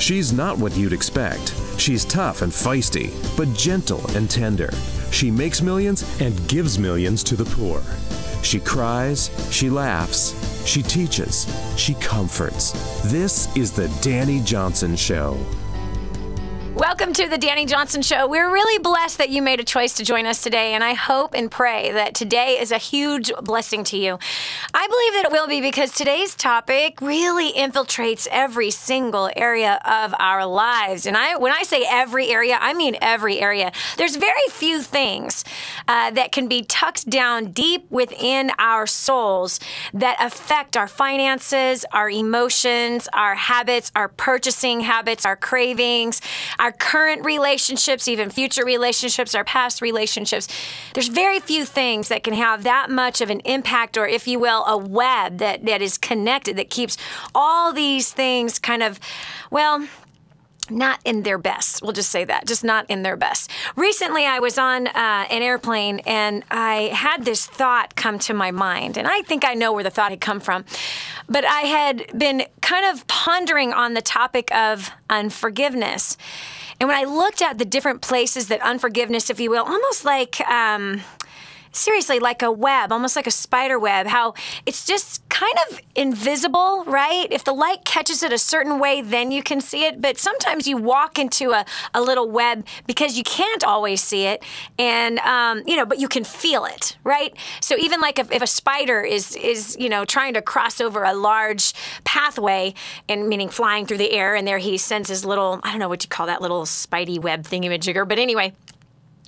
She's not what you'd expect. She's tough and feisty, but gentle and tender. She makes millions and gives millions to the poor. She cries, she laughs, she teaches, she comforts. This is the Dani Johnson Show. Welcome to the Dani Johnson Show. We're really blessed that you made a choice to join us today, and I hope and pray that today is a huge blessing to you. I believe that it will be because today's topic really infiltrates every single area of our lives. And when I say every area, I mean every area. There's very few things that can be tucked down deep within our souls that affect our finances, our emotions, our habits, our purchasing habits, our cravings, our current relationships, even future relationships, our past relationships. There's very few things that can have that much of an impact, or if you will, a web that is connected, that keeps all these things kind of, well, not in their best. We'll just say that, just not in their best. Recently, I was on an airplane and I had this thought come to my mind, and I think I know where the thought had come from, but I had been kind of pondering on the topic of unforgiveness. And when I looked at the different places that unforgiveness, if you will, almost like, seriously, like a web, almost like a spider web, how it's just kind of invisible, right? If the light catches it a certain way, then you can see it. But sometimes you walk into a little web because you can't always see it. And, but you can feel it, right? So even like if a spider is trying to cross over a large pathway, and meaning flying through the air, and there he sends his little, I don't know what you call that, little spidey web thingamajigger. But anyway,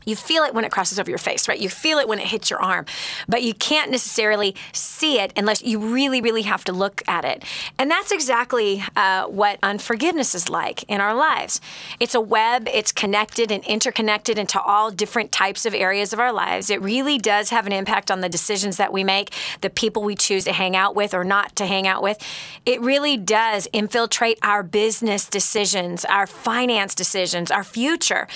you feel it when it crosses over your face, right? You feel it when it hits your arm, but you can't necessarily see it unless you really, really have to look at it. And that's exactly what unforgiveness is like in our lives. It's a web. It's connected and interconnected into all different types of areas of our lives. It really does have an impact on the decisions that we make, the people we choose to hang out with or not to hang out with. It really does infiltrate our business decisions, our finance decisions, our future,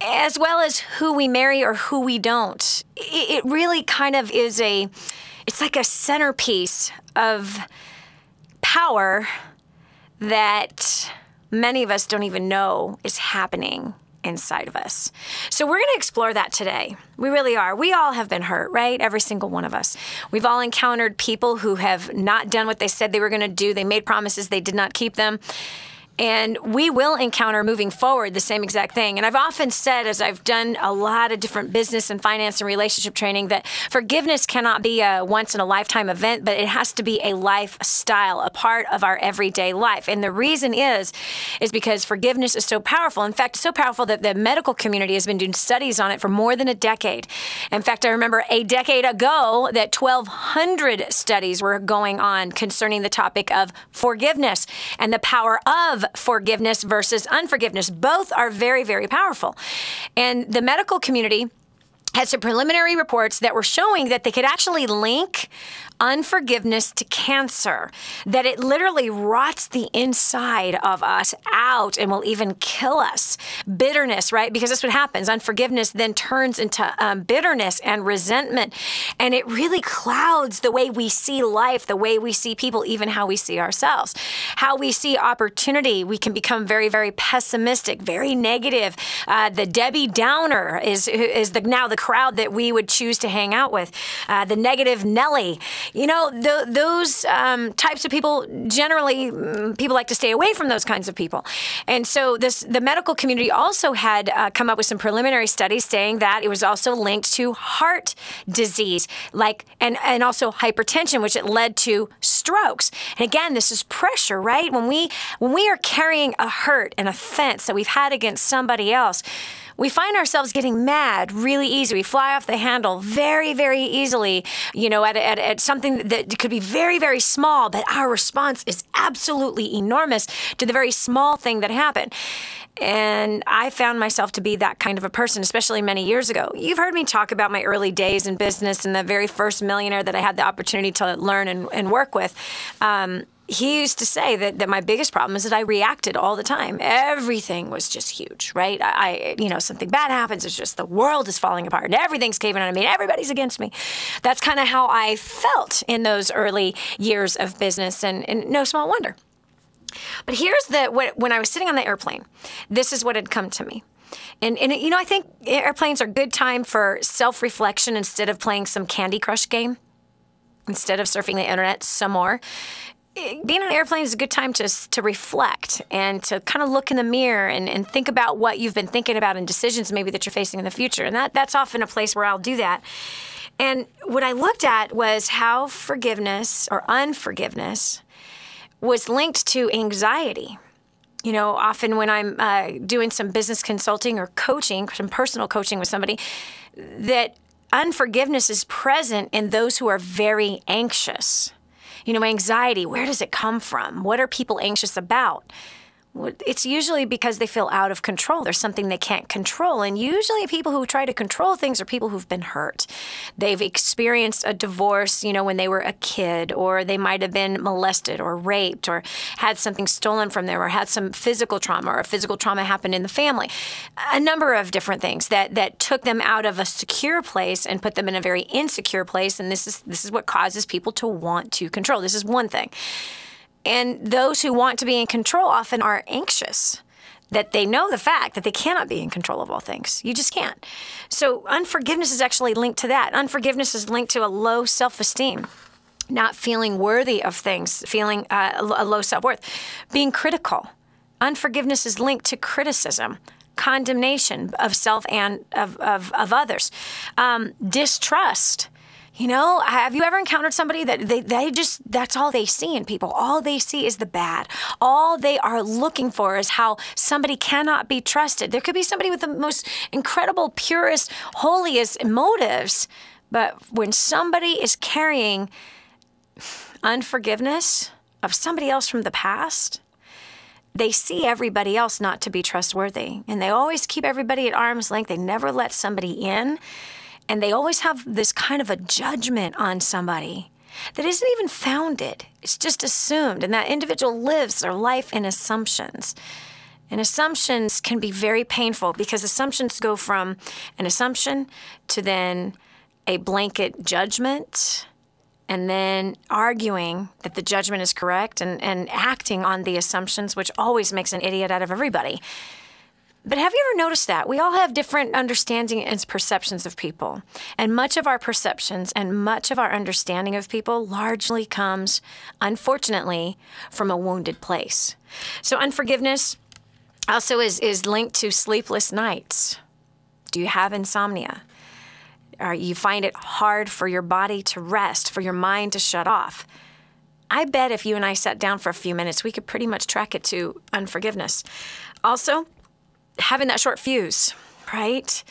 as well as who we marry or who we don't. It really kind of is it's like a centerpiece of power that many of us don't even know is happening inside of us. So we're going to explore that today. We really are. We all have been hurt, right? Every single one of us. We've all encountered people who have not done what they said they were going to do. They made promises, they did not keep them. And we will encounter moving forward the same exact thing. And I've often said, as I've done a lot of different business and finance and relationship training, that forgiveness cannot be a once-in-a-lifetime event, but it has to be a lifestyle, a part of our everyday life. And the reason is because forgiveness is so powerful. In fact, it's so powerful that the medical community has been doing studies on it for more than a decade. In fact, I remember a decade ago that 1,200 studies were going on concerning the topic of forgiveness and the power of forgiveness versus unforgiveness. Both are very, very powerful. And the medical community had some preliminary reports that were showing that they could actually link unforgiveness to cancer, that it literally rots the inside of us out and will even kill us. Bitterness, right? Because that's what happens. Unforgiveness then turns into bitterness and resentment. And it really clouds the way we see life, the way we see people, even how we see ourselves, how we see opportunity. We can become very, very pessimistic, very negative. The Debbie Downer is now the crowd that we would choose to hang out with. The negative Nelly. You know, those types of people, generally, people like to stay away from those kinds of people. And so the medical community also had come up with some preliminary studies saying that it was also linked to heart disease, and also hypertension, which it led to strokes. And again, this is pressure, right? When we are carrying a hurt, an offense that we've had against somebody else, we find ourselves getting mad really easy. We fly off the handle very, very easily, at something that could be very, very small, but our response is absolutely enormous to the very small thing that happened. And I found myself to be that kind of a person, especially many years ago. You've heard me talk about my early days in business and the very first millionaire that I had the opportunity to learn and work with. He used to say that my biggest problem is that I reacted all the time. Everything was just huge, right? Something bad happens. It's just the world is falling apart and everything's caving on me. Everybody's against me. That's kind of how I felt in those early years of business, and no small wonder. But here's when I was sitting on the airplane, this is what had come to me. And I think airplanes are a good time for self-reflection instead of playing some Candy Crush game, instead of surfing the internet some more. Being on an airplane is a good time to reflect and to kind of look in the mirror and think about what you've been thinking about and decisions maybe that you're facing in the future. And that's often a place where I'll do that. And what I looked at was how forgiveness or unforgiveness was linked to anxiety. Often when I'm doing some business consulting or coaching, some personal coaching with somebody, that unforgiveness is present in those who are very anxious. Anxiety, where does it come from? What are people anxious about? It's usually because they feel out of control. There's something they can't control. And usually people who try to control things are people who've been hurt. They've experienced a divorce, when they were a kid, or they might have been molested or raped or had something stolen from them or had some physical trauma or a physical trauma happened in the family. A number of different things that took them out of a secure place and put them in a very insecure place. And this is what causes people to want to control. This is one thing. And those who want to be in control often are anxious, that they know the fact that they cannot be in control of all things. You just can't. So unforgiveness is actually linked to that. Unforgiveness is linked to a low self-esteem, not feeling worthy of things, feeling a low self-worth, being critical. Unforgiveness is linked to criticism, condemnation of self and of others, distrust. Have you ever encountered somebody that they just, that's all they see in people. All they see is the bad. All they are looking for is how somebody cannot be trusted. There could be somebody with the most incredible, purest, holiest motives, but when somebody is carrying unforgiveness of somebody else from the past, they see everybody else not to be trustworthy. And they always keep everybody at arm's length. They never let somebody in. And they always have this kind of a judgment on somebody that isn't even founded. It's just assumed. And that individual lives their life in assumptions. And assumptions can be very painful because assumptions go from an assumption to then a blanket judgment and then arguing that the judgment is correct and acting on the assumptions, which always makes an idiot out of everybody. But have you ever noticed that? We all have different understanding and perceptions of people. And much of our perceptions and much of our understanding of people largely comes, unfortunately, from a wounded place. So unforgiveness also is linked to sleepless nights. Do you have insomnia? Or you find it hard for your body to rest, for your mind to shut off? I bet if you and I sat down for a few minutes, we could pretty much track it to unforgiveness. Also, having that short fuse, right?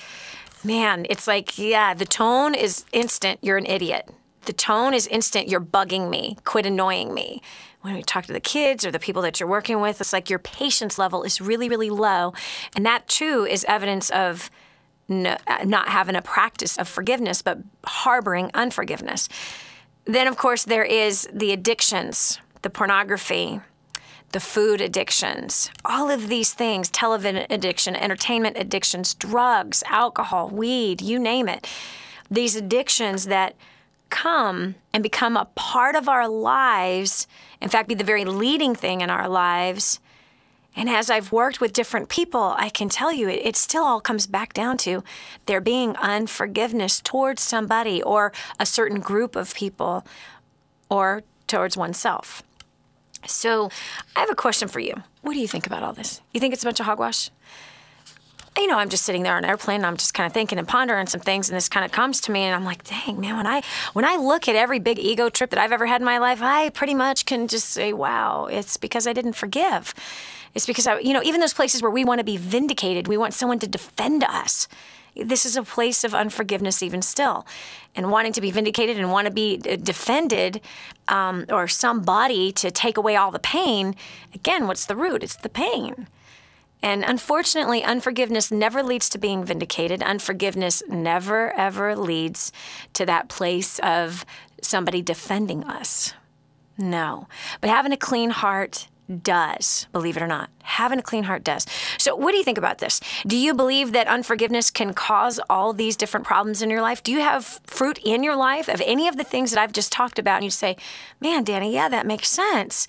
Man, it's like, the tone is instant, you're an idiot. The tone is instant, you're bugging me, quit annoying me. When we talk to the kids or the people that you're working with, it's like your patience level is really, really low. And that too is evidence of not having a practice of forgiveness, but harboring unforgiveness. Then, of course, there is the addictions, the pornography, the food addictions, all of these things, television addiction, entertainment addictions, drugs, alcohol, weed, you name it. These addictions that come and become a part of our lives, in fact, be the very leading thing in our lives. And as I've worked with different people, I can tell you it still all comes back down to there being unforgiveness towards somebody or a certain group of people or towards oneself. So I have a question for you. What do you think about all this? You think it's a bunch of hogwash? I'm just sitting there on an airplane and I'm just kind of thinking and pondering some things, and this kind of comes to me and I'm like, dang, man, when I look at every big ego trip that I've ever had in my life, I pretty much can just say, wow, it's because I didn't forgive. It's because even those places where we want to be vindicated, we want someone to defend us. This is a place of unforgiveness even still. And wanting to be vindicated and want to be defended or somebody to take away all the pain, again, what's the root? It's the pain. And unfortunately, unforgiveness never leads to being vindicated. Unforgiveness never, ever leads to that place of somebody defending us. No. But having a clean heart does, believe it or not. Having a clean heart does. So what do you think about this? Do you believe that unforgiveness can cause all these different problems in your life? Do you have fruit in your life of any of the things that I've just talked about? And you say, man, Dani, yeah, that makes sense.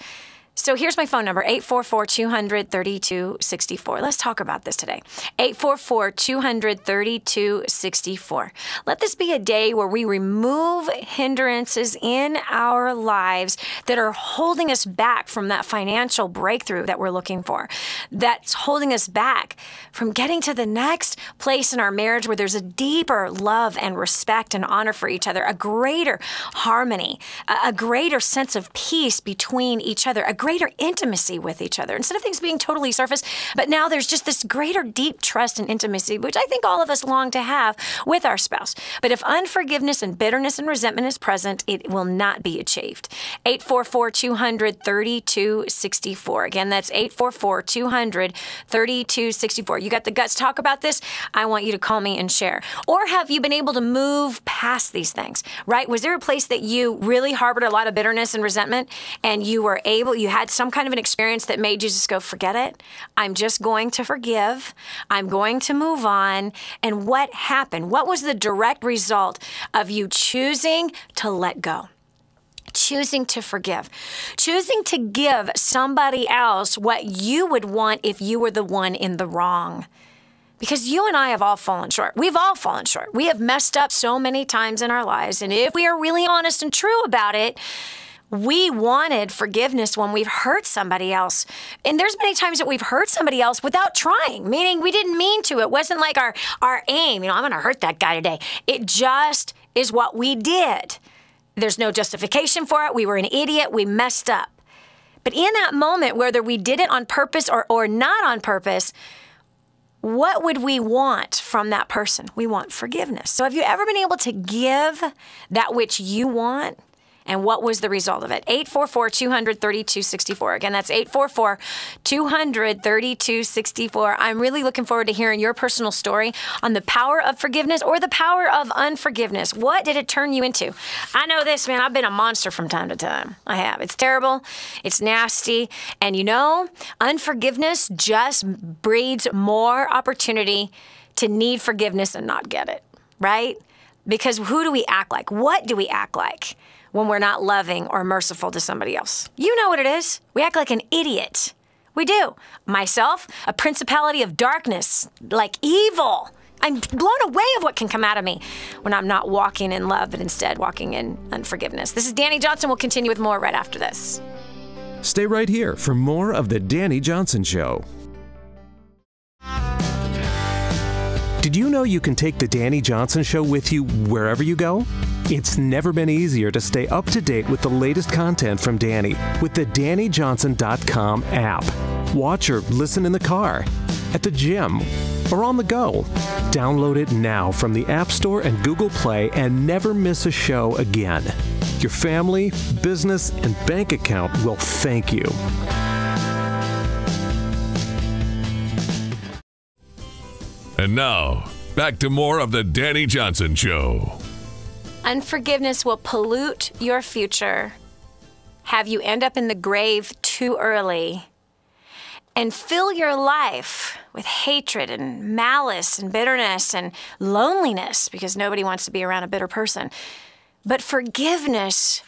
So here's my phone number, 844-200-3264. Let's talk about this today. 844-200-3264. Let this be a day where we remove hindrances in our lives that are holding us back from that financial breakthrough that we're looking for. That's holding us back from getting to the next place in our marriage where there's a deeper love and respect and honor for each other, a greater harmony, a greater sense of peace between each other, a greater intimacy with each other. Instead of things being totally surface, but now there's just this greater deep trust and intimacy, which I think all of us long to have with our spouse. But if unforgiveness and bitterness and resentment is present, it will not be achieved. 844-200-3264. Again, that's 844-200-3264. You got the guts to talk about this? I want you to call me and share. Or have you been able to move past these things, right? Was there a place that you really harbored a lot of bitterness and resentment and you had some kind of an experience that made you just go, forget it. I'm just going to forgive. I'm going to move on. And what happened? What was the direct result of you choosing to let go? Choosing to forgive, choosing to give somebody else what you would want if you were the one in the wrong. Because you and I have all fallen short. We've all fallen short. We have messed up so many times in our lives. And if we are really honest and true about it, we wanted forgiveness when we've hurt somebody else. And there's many times that we've hurt somebody else without trying, meaning we didn't mean to. It wasn't like our aim, I'm going to hurt that guy today. It just is what we did. There's no justification for it. We were an idiot. We messed up. But in that moment, whether we did it on purpose or not on purpose, what would we want from that person? We want forgiveness. So have you ever been able to give that which you want? And what was the result of it? 844-200-3264. Again, that's 844-200-3264. I'm really looking forward to hearing your personal story on the power of forgiveness or the power of unforgiveness. What did it turn you into? I know this, man. I've been a monster from time to time. I have. It's terrible. It's nasty. And unforgiveness just breeds more opportunity to need forgiveness and not get it, right? Because who do we act like? What do we act like when we're not loving or merciful to somebody else? You know what it is. We act like an idiot. We do. Myself, a principality of darkness, like evil. I'm blown away of what can come out of me when I'm not walking in love, but instead walking in unforgiveness. This is Dani Johnson. We'll continue with more right after this. Stay right here for more of The Dani Johnson Show. Did you know you can take The Dani Johnson Show with you wherever you go? It's never been easier to stay up to date with the latest content from Dani with the DaniJohnson.com app. Watch or listen in the car, at the gym, or on the go. Download it now from the App Store and Google Play and never miss a show again. Your family, business, and bank account will thank you. And now, back to more of the Dani Johnson Show. Unforgiveness will pollute your future, have you end up in the grave too early, and fill your life with hatred and malice and bitterness and loneliness because nobody wants to be around a bitter person. But forgiveness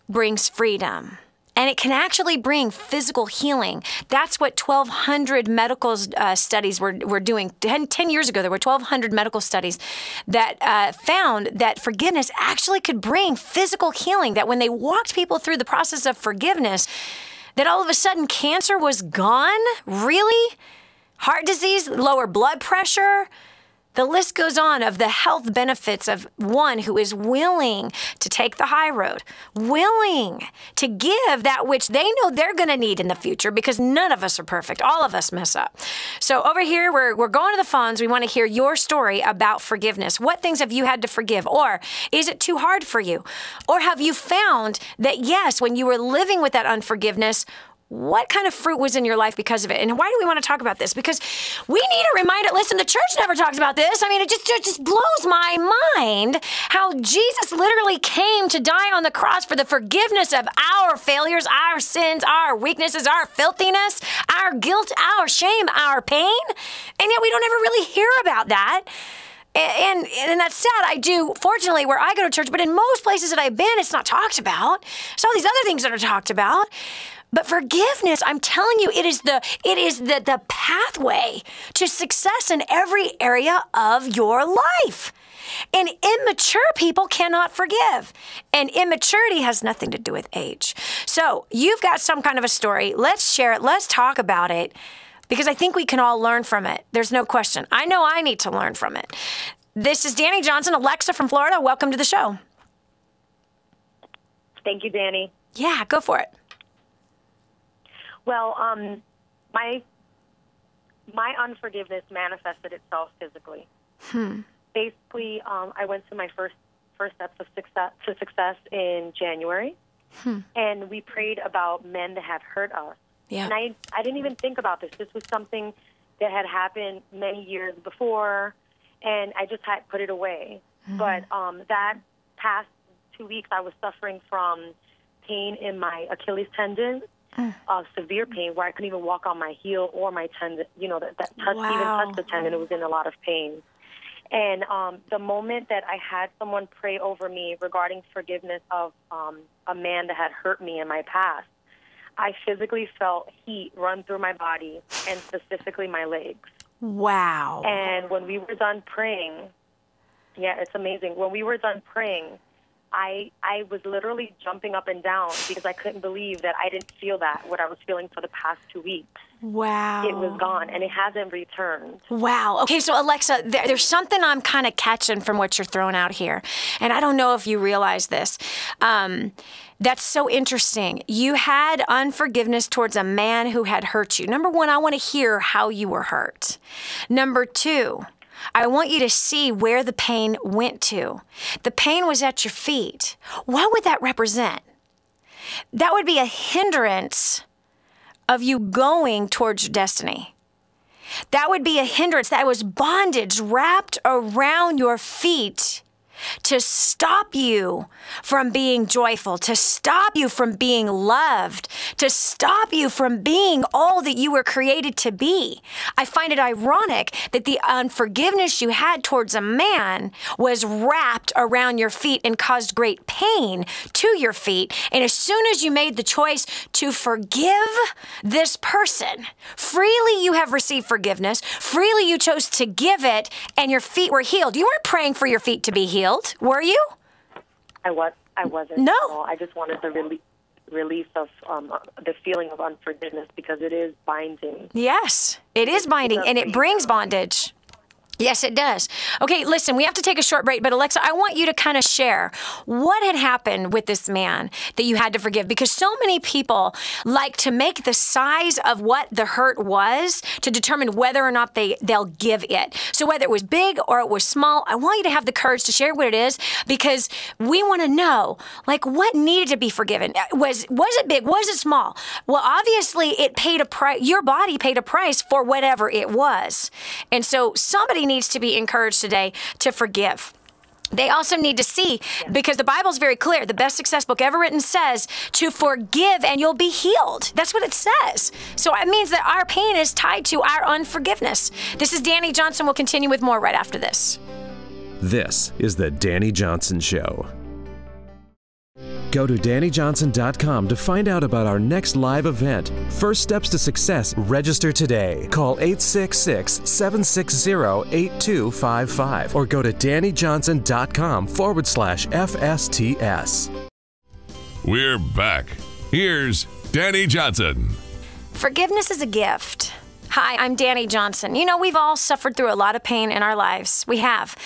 brings freedom. And it can actually bring physical healing. That's what 1,200 medical studies were doing. 10 years ago, there were 1,200 medical studies that found that forgiveness actually could bring physical healing, that when they walked people through the process of forgiveness, that all of a sudden cancer was gone? Really? Heart disease, lower blood pressure? The list goes on of the health benefits of one who is willing to take the high road, willing to give that which they know they're going to need in the future, because none of us are perfect. All of us mess up. So over here, we're going to the phones. We want to hear your story about forgiveness. What things have you had to forgive? Or is it too hard for you? Or have you found that, yes, when you were living with that unforgiveness, what kind of fruit was in your life because of it? And why do we want to talk about this? Because we need a reminder. Listen, the church never talks about this. I mean, it just blows my mind how Jesus literally came to die on the cross for the forgiveness of our failures, our sins, our weaknesses, our filthiness, our guilt, our shame, our pain. And yet we don't ever really hear about that. And that's sad. I do, fortunately, where I go to church, but in most places that I've been, it's not talked about. So all these other things that are talked about. But forgiveness, I'm telling you, it is the pathway to success in every area of your life. And immature people cannot forgive. And immaturity has nothing to do with age. So you've got some kind of a story. Let's share it. Let's talk about it. Because I think we can all learn from it. There's no question. I know I need to learn from it. This is Dani Johnson, Alexa from Florida. Welcome to the show. Thank you, Dani. Yeah, go for it. Well, my unforgiveness manifested itself physically. Basically, I went to my first steps of success in January, and we prayed about men that had hurt us. Yeah. And I didn't even think about this. This was something that had happened many years before, and I just had put it away. But that past 2 weeks, I was suffering from pain in my Achilles tendon, severe pain where I couldn't even walk on my heel or my tendon, that touch, even touch the tendon. It was in a lot of pain. And the moment that I had someone pray over me regarding forgiveness of a man that had hurt me in my past, I physically felt heat run through my body and specifically my legs. Wow. And when we were done praying, yeah, it's amazing. When we were done praying, I was literally jumping up and down because I couldn't believe that I didn't feel what I was feeling for the past 2 weeks. Wow. It was gone, and it hasn't returned. Wow. Okay, so Alexa, there's something I'm kind of catching from what you're throwing out here, and I don't know if you realize this. That's so interesting. You had unforgiveness towards a man who had hurt you. Number one, I want to hear how you were hurt. Number two, I want you to see where the pain went to. The pain was at your feet. What would that represent? That would be a hindrance of you going towards your destiny. That would be a hindrance. That was bondage wrapped around your feet to stop you from being joyful, to stop you from being loved, to stop you from being all that you were created to be. I find it ironic that the unforgiveness you had towards a man was wrapped around your feet and caused great pain to your feet. And as soon as you made the choice to forgive this person, freely you have received forgiveness, freely you chose to give it, and your feet were healed. You weren't praying for your feet to be healed. Were you? I wasn't. No. I just wanted the release of the feeling of unforgiveness because it is binding. Yes, it is binding, and it brings bondage. Yes, it does. Okay, listen, we have to take a short break, but Alexa, I want you to kind of share what had happened with this man that you had to forgive, because so many people like to make the size of what the hurt was to determine whether or not they'll give it. So whether it was big or it was small, I want you to have the courage to share what it is, because we want to know, like, what needed to be forgiven. Was it big? Was it small? Well, obviously, it paid a price. Your body paid a price for whatever it was. And so somebody needs to be encouraged today to forgive. They also need to see, because the Bible's very clear, the best success book ever written says to forgive and you'll be healed. That's what it says. So it means that our pain is tied to our unforgiveness. This is Dani Johnson. We'll continue with more right after this. This is the Dani Johnson Show. Go to DaniJohnson.com to find out about our next live event. First Steps to Success. Register today. Call 866-760-8255 or go to DaniJohnson.com/FSTS. We're back. Here's Dani Johnson. Forgiveness is a gift. Hi, I'm Dani Johnson. You know, we've all suffered through a lot of pain in our lives. We have.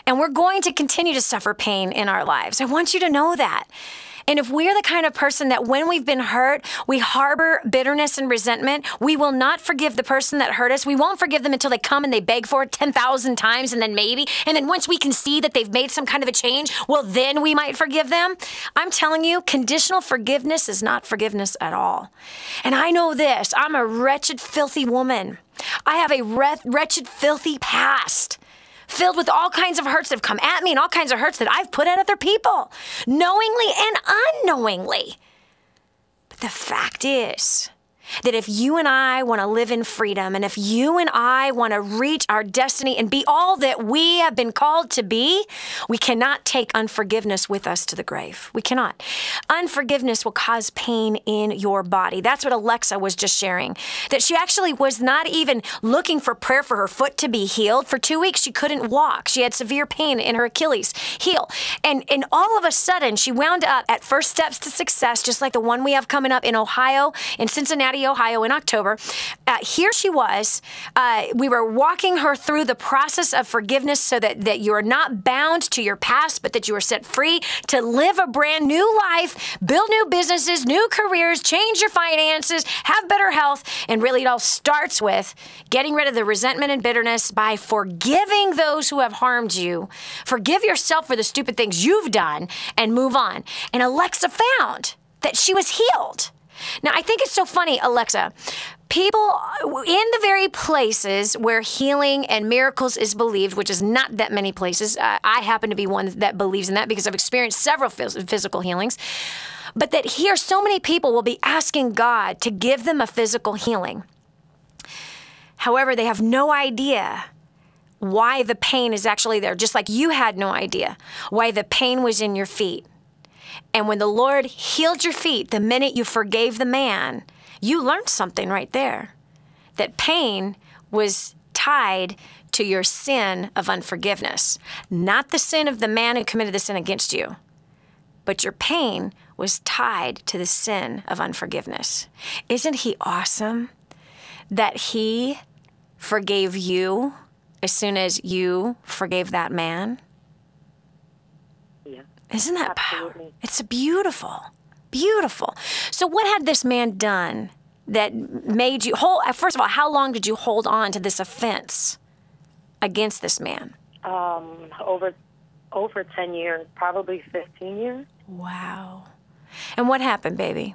And we're going to continue to suffer pain in our lives. I want you to know that. And if we're the kind of person that when we've been hurt, we harbor bitterness and resentment, we will not forgive the person that hurt us. We won't forgive them until they come and they beg for it 10,000 times, and then maybe. And then once we can see that they've made some kind of a change, well, then we might forgive them. I'm telling you, conditional forgiveness is not forgiveness at all. And I know this. I'm a wretched, filthy woman. I have a wretched, filthy past, filled with all kinds of hurts that have come at me and all kinds of hurts that I've put at other people, knowingly and unknowingly. But the fact is, that if you and I want to live in freedom, and if you and I want to reach our destiny and be all that we have been called to be, we cannot take unforgiveness with us to the grave. We cannot. Unforgiveness will cause pain in your body. That's what Alexa was just sharing, that she actually was not even looking for prayer for her foot to be healed. For 2 weeks, she couldn't walk. She had severe pain in her Achilles heel. And all of a sudden, she wound up at First Steps to Success, just like the one we have coming up in Ohio, in Cincinnati, Ohio in October. Here she was. We were walking her through the process of forgiveness so that you are not bound to your past, but that you are set free to live a brand new life, build new businesses, new careers, change your finances, have better health. And really it all starts with getting rid of the resentment and bitterness by forgiving those who have harmed you. Forgive yourself for the stupid things you've done and move on. And Alexa found that she was healed. Now, I think it's so funny, Alexa, people in the very places where healing and miracles is believed, which is not that many places. I happen to be one that believes in that because I've experienced several physical healings. But that here, so many people will be asking God to give them a physical healing. However, they have no idea why the pain is actually there, just like you had no idea why the pain was in your feet. And when the Lord healed your feet, the minute you forgave the man, you learned something right there. That pain was tied to your sin of unforgiveness. Not the sin of the man who committed the sin against you, but your pain was tied to the sin of unforgiveness. Isn't he awesome that he forgave you as soon as you forgave that man? Isn't that powerful? It's beautiful, beautiful. So what had this man done that made you hold? First of all, how long did you hold on to this offense against this man? Over 10 years, probably 15 years. Wow. And what happened, baby?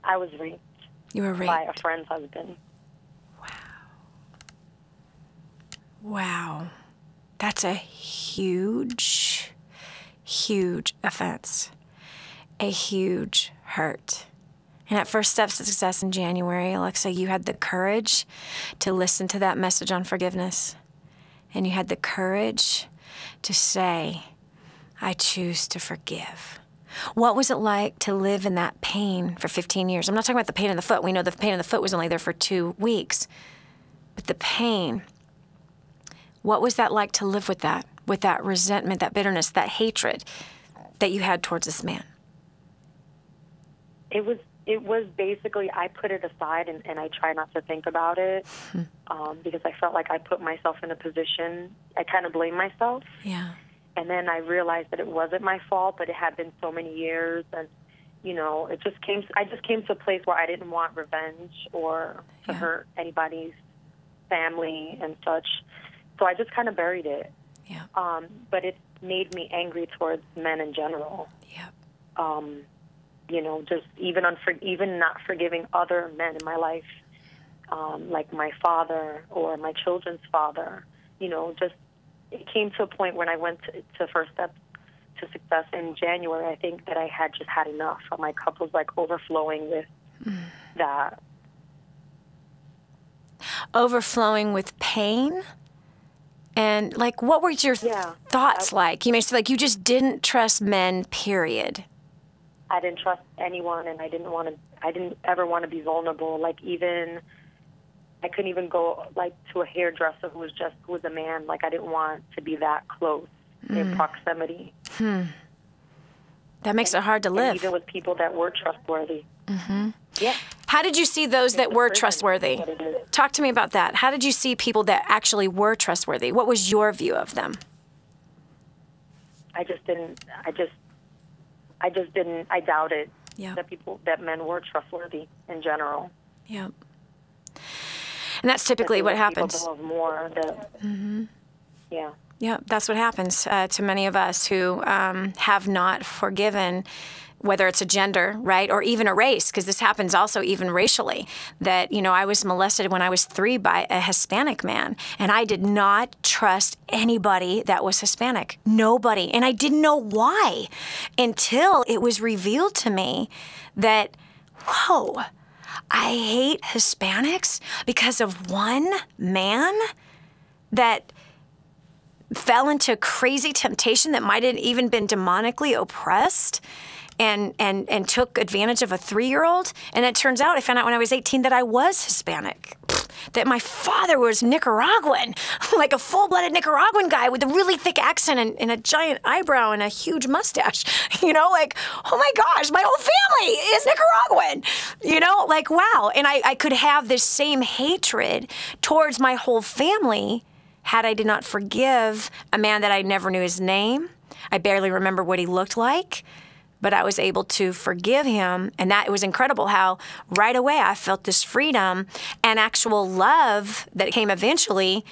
I was raped. You were raped? By a friend's husband. Wow. Wow. That's a huge, huge offense, a huge hurt. And at First Steps to Success in January, Alexa, you had the courage to listen to that message on forgiveness. And you had the courage to say, I choose to forgive. What was it like to live in that pain for 15 years? I'm not talking about the pain in the foot. We know the pain in the foot was only there for 2 weeks. But the pain, what was that like to live with that resentment, that bitterness, that hatred that you had towards this man? It was basically, I put it aside and I try not to think about it because I felt like I put myself in a position, I kind of blame myself. Yeah. And then I realized that it wasn't my fault, but it had been so many years. And, I just came to a place where I didn't want revenge or to hurt anybody's family and such. So I just kind of buried it. Yeah. But it made me angry towards men in general. Yeah. Just even not forgiving other men in my life, like my father or my children's father. Just it came to a point when I went to First Step to Success in January. I think that I had just had enough. My cup was like overflowing with that. Overflowing with pain? And what were your thoughts like? You may say you just didn't trust men, period. I didn't trust anyone, and I didn't ever want to be vulnerable. I couldn't even go to a hairdresser who was a man. I didn't want to be that close in proximity. That makes it hard to live. And even with people that were trustworthy. Mm-hmm. Yeah. How did you see those that were trustworthy? Talk to me about that. How did you see people that actually were trustworthy? What was your view of them? I doubted that men were trustworthy in general. Yeah. And that's typically what happens. People love more. Yeah. Yeah, that's what happens to many of us who have not forgiven, whether it's a gender, right, or even a race, because this happens also even racially, that, I was molested when I was 3 by a Hispanic man, and I did not trust anybody that was Hispanic. Nobody. And I didn't know why until it was revealed to me that whoa, I hate Hispanics because of one man that fell into crazy temptation that might have even been demonically oppressed and took advantage of a 3-year-old. And it turns out, I found out when I was 18 that I was Hispanic, that my father was Nicaraguan, like a full-blooded Nicaraguan guy with a really thick accent and a giant eyebrow and a huge mustache. You know, like, oh my gosh, my whole family is Nicaraguan. You know, like, wow. And I could have this same hatred towards my whole family had I did not forgive a man that I never knew his name. I barely remember what he looked like, but I was able to forgive him. And that it was incredible how right away I felt this freedom and actual love that came eventually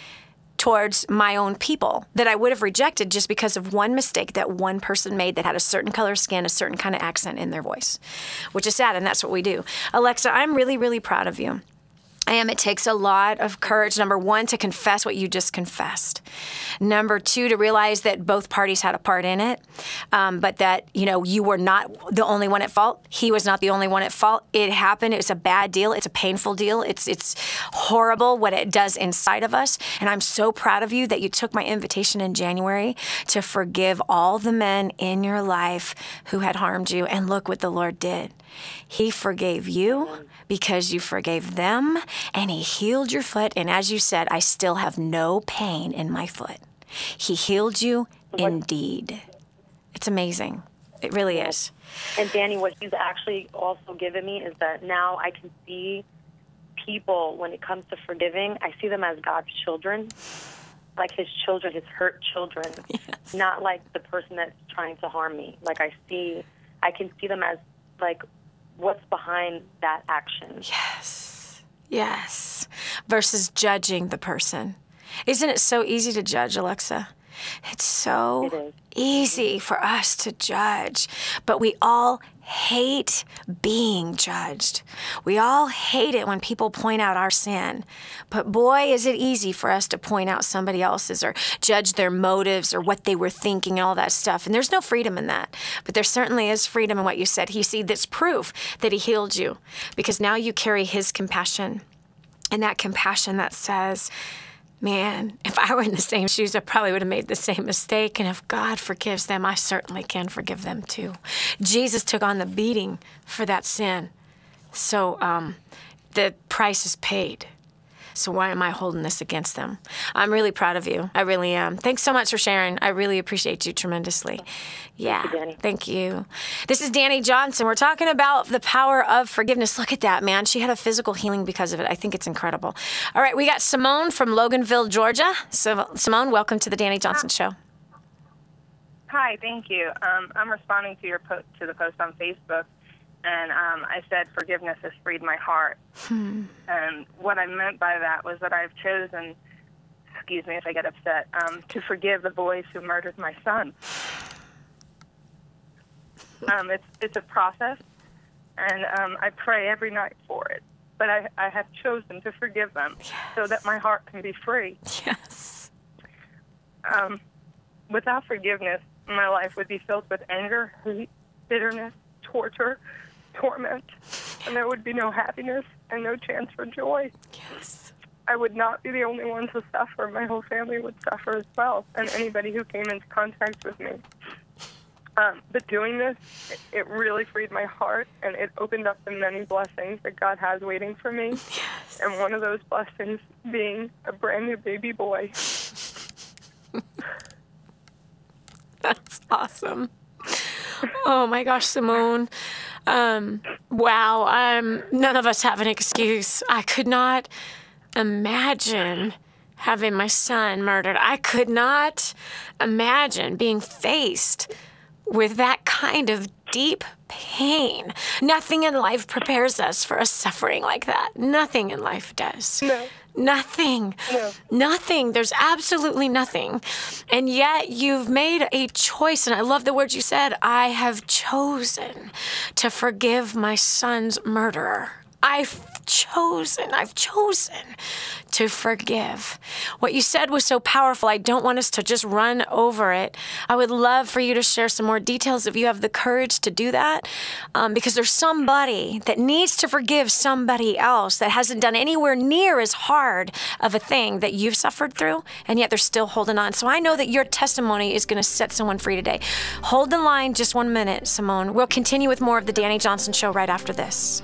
towards my own people that I would have rejected just because of one mistake that one person made that had a certain color of skin, a certain kind of accent in their voice, which is sad. And that's what we do. Alexa, I'm really, really proud of you. I am. It takes a lot of courage, number one, to confess what you just confessed. Number two, to realize that both parties had a part in it, but that, you know, you were not the only one at fault. He was not the only one at fault. It happened. It was a bad deal. It's a painful deal. It's horrible what it does inside of us. And I'm so proud of you that you took my invitation in January to forgive all the men in your life who had harmed you. And look what the Lord did. He forgave you because you forgave them, and he healed your foot. And as you said, I still have no pain in my foot. He healed you indeed. It's amazing. It really is. And Dani, what he's actually also given me is that now I can see people, when it comes to forgiving, I see them as God's children, like his children, his hurt children, yes. Not like the person that's trying to harm me. Like I can see them as like what's behind that action. Yes. Yes. Versus judging the person. Isn't it so easy to judge, Alexa? It's so easy for us to judge, but we all hate being judged. We all hate it when people point out our sin. But boy, is it easy for us to point out somebody else's or judge their motives or what they were thinking and all that stuff. And there's no freedom in that. But there certainly is freedom in what you said. You see, that's proof that he healed you because now you carry his compassion. And that compassion that says, man, if I were in the same shoes, I probably would have made the same mistake. And if God forgives them, I certainly can forgive them too. Jesus took on the beating for that sin. So the price is paid. So why am I holding this against them? I'm really proud of you. I really am. Thanks so much for sharing. I really appreciate you tremendously. Yeah. Thank you, Dani. Thank you. This is Dani Johnson. We're talking about the power of forgiveness. Look at that, man. She had a physical healing because of it. I think it's incredible. All right. We got Simone from Loganville, Georgia. So, Simone, welcome to the Dani Johnson Show. Hi. Thank you. I'm responding to your to the post on Facebook. And I said, forgiveness has freed my heart. And what I meant by that was that I've chosen, excuse me if I get upset, to forgive the boys who murdered my son. It's a process, and I pray every night for it. But I have chosen to forgive them so that my heart can be free. Yes. Without forgiveness, my life would be filled with anger, hate, bitterness, torture, torment, and there would be no happiness and no chance for joy. Yes. I would not be the only one to suffer. My whole family would suffer as well, and anybody who came into contact with me. But doing this, it really freed my heart, and it opened up the many blessings that God has waiting for me. Yes. And one of those blessings being a brand new baby boy. That's awesome. Oh my gosh, Simone. Wow. None of us have an excuse. I could not imagine having my son murdered. I could not imagine being faced with that kind of deep pain. Nothing in life prepares us for a suffering like that. Nothing in life does. No. Nothing. No. Nothing. There's absolutely nothing. And yet you've made a choice, and I love the words you said. I have chosen to forgive my son's murderer. I've chosen to forgive. What you said was so powerful. I don't want us to just run over it. I would love for you to share some more details if you have the courage to do that, because there's somebody that needs to forgive somebody else that hasn't done anywhere near as hard of a thing that you've suffered through, and yet they're still holding on. So I know that your testimony is going to set someone free today. Hold the line just 1 minute, Simone. We'll continue with more of the Dani Johnson Show right after this.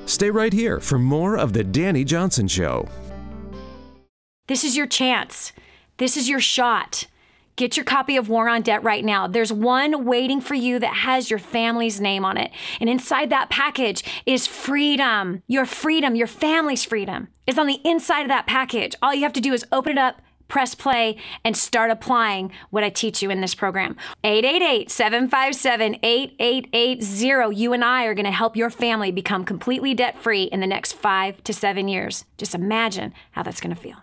Stay right here for more of the Dani Johnson Show. This is your chance. This is your shot. Get your copy of War on Debt right now. There's one waiting for you that has your family's name on it. And inside that package is freedom. Your family's freedom is on the inside of that package. All you have to do is open it up, press play, and start applying what I teach you in this program. 888-757-8880. You and I are going to help your family become completely debt-free in the next 5 to 7 years. Just imagine how that's going to feel.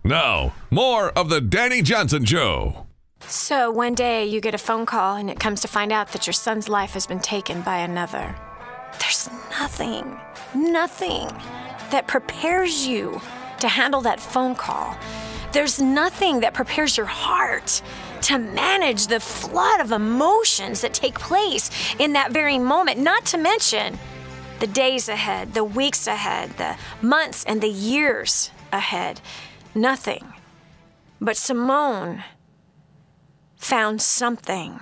Now, more of the Dani Johnson Show. So one day you get a phone call and it comes to find out that your son's life has been taken by another. There's nothing that prepares you to handle that phone call. There's nothing that prepares your heart to manage the flood of emotions that take place in that very moment, not to mention the days ahead, the weeks ahead, the months and the years ahead. Nothing. But Simone found something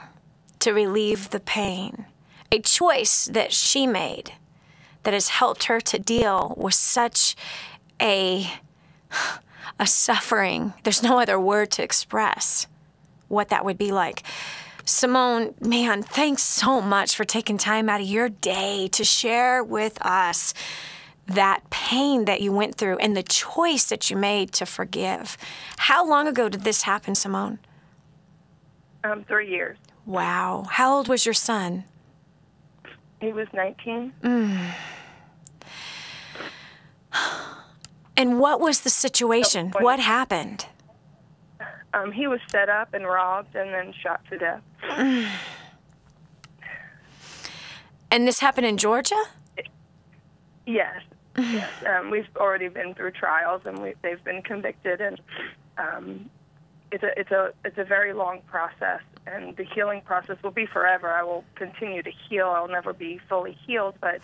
to relieve the pain, a choice that she made that has helped her to deal with such a suffering. There's no other word to express what that would be like. Simone, man, thanks so much for taking time out of your day to share with us that pain that you went through and the choice that you made to forgive. How long ago did this happen, Simone? 3 years. Wow. How old was your son? He was 19. And what was the situation? What happened? He was set up and robbed and then shot to death. And this happened in Georgia? Yes. Yes. We've already been through trials and they've been convicted, and it's a very long process, and the healing process will be forever. I will continue to heal. I'll never be fully healed, but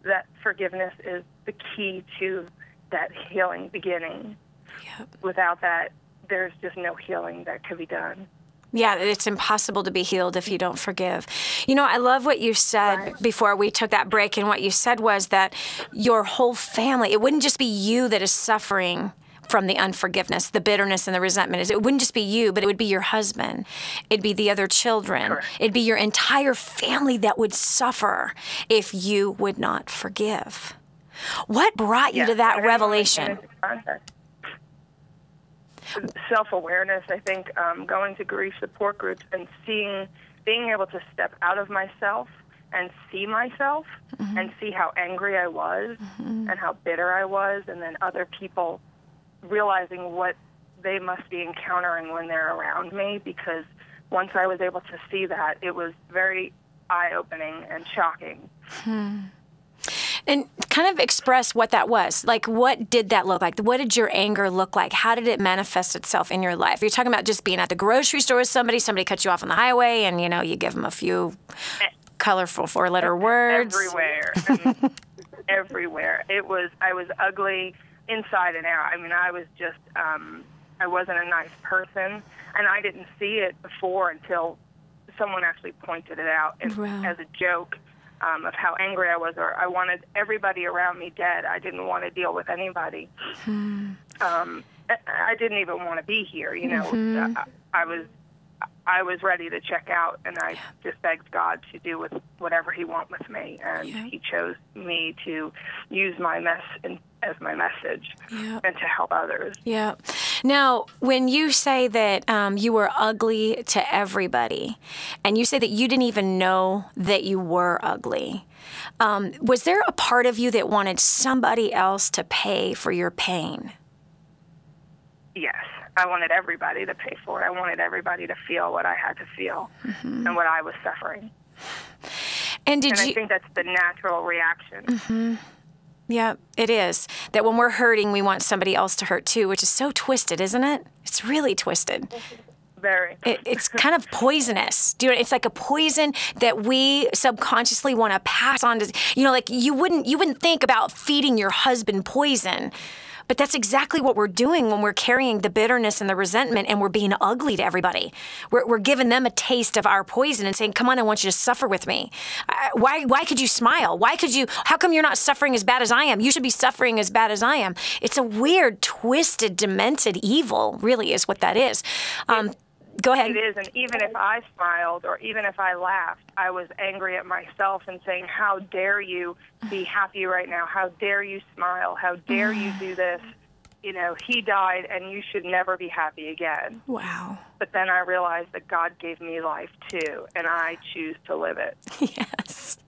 that forgiveness is the key to that healing beginning. Yep. Without that, there's just no healing that could be done. Yeah, it's impossible to be healed if you don't forgive. You know, I love what you said before we took that break, and what you said was that your whole family, it wouldn't just be you that is suffering from the unforgiveness, the bitterness and the resentment. It wouldn't just be you, but it would be your husband. It'd be the other children. Correct. It'd be your entire family that would suffer if you would not forgive. What brought you to that revelation? Self-awareness, I think, going to grief support groups and being able to step out of myself and see myself and see how angry I was and how bitter I was, and then other people realizing what they must be encountering when they're around me, because once I was able to see that, it was very eye-opening and shocking. And kind of express what that was. Like, what did that look like? What did your anger look like? How did it manifest itself in your life? You're talking about just being at the grocery store with somebody cut you off on the highway, and, you know, you give them a few colorful 4-letter words. Everywhere. Everywhere. I was ugly inside and out. I mean, I was just, I wasn't a nice person, and I didn't see it before until someone actually pointed it out as a joke. Of how angry I was, or I wanted everybody around me dead. I didn't want to deal with anybody. I didn't even want to be here. You know, I was ready to check out, and I just begged God to do with whatever He wanted with me, and He chose me to use my mess as my message and to help others. Yeah. Now, when you say that you were ugly to everybody, and you say that you didn't even know that you were ugly, was there a part of you that wanted somebody else to pay for your pain? Yes. I wanted everybody to pay for it. I wanted everybody to feel what I had to feel and what I was suffering. And I think that's the natural reaction. Yeah, it is. That when we're hurting, we want somebody else to hurt too, which is so twisted, isn't it? It's really twisted. Very. It's kind of poisonous. It's like a poison that we subconsciously want to pass on to, like you wouldn't think about feeding your husband poison. But that's exactly what we're doing when we're carrying the bitterness and the resentment and we're being ugly to everybody. We're giving them a taste of our poison and saying, come on, I want you to suffer with me. Why could you smile? How come you're not suffering as bad as I am? You should be suffering as bad as I am. It's a weird, twisted, demented evil, really is what that is. Go ahead. It is, and even if I smiled or even if I laughed, I was angry at myself and saying, how dare you be happy right now? How dare you smile? How dare you do this? He died, and you should never be happy again. Wow. But then I realized that God gave me life, too, and I choose to live it. Yes.